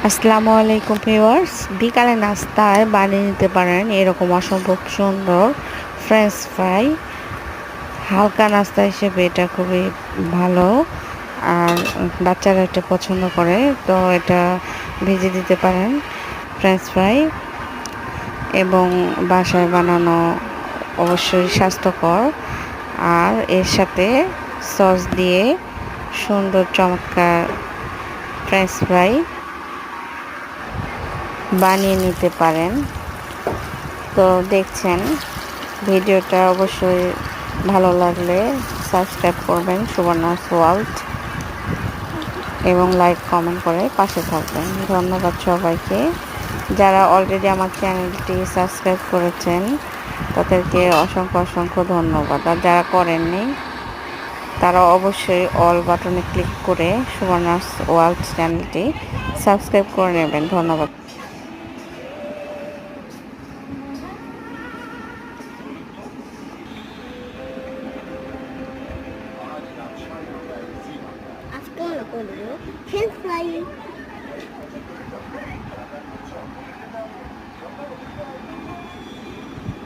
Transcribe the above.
আসসালামু আলাইকুম ভিউয়ার্স, বিকালে নাস্তায় বানিয়ে নিতে পারেন এরকম অসম্ভব সুন্দর ফ্রেঞ্চ ফ্রাই। হালকা নাস্তা হিসেবে এটা খুবই ভালো, আর বাচ্চারা এটা পছন্দ করে, তো এটা ভেজে দিতে পারেন ফ্রেঞ্চ ফ্রাই। এবং বাসায় বানানো অবশ্যই স্বাস্থ্যকর, আর এর সাথে সস দিয়ে সুন্দর চমৎকার ফ্রেঞ্চ ফ্রাই বানিয়ে নিতে পারেন। তো দেখছেন, ভিডিওটা অবশ্যই ভালো লাগলে সাবস্ক্রাইব করবেন সুবর্ণাস ওয়ার্ল্ড, এবং লাইক কমেন্ট করে পাশে থাকবেন। ধন্যবাদ সবাইকে। যারা অলরেডি আমার চ্যানেলটি সাবস্ক্রাইব করেছেন তাদেরকে অসংখ্য অসংখ্য ধন্যবাদ, আর যারা করেননি তারা অবশ্যই অল বাটনে ক্লিক করে সুবর্ণাস ওয়ার্ল্ড চ্যানেলটি সাবস্ক্রাইব করে নেবেন। ধন্যবাদ। আজকে আমরা করবো ফ্রেঞ্চ ফ্রাই।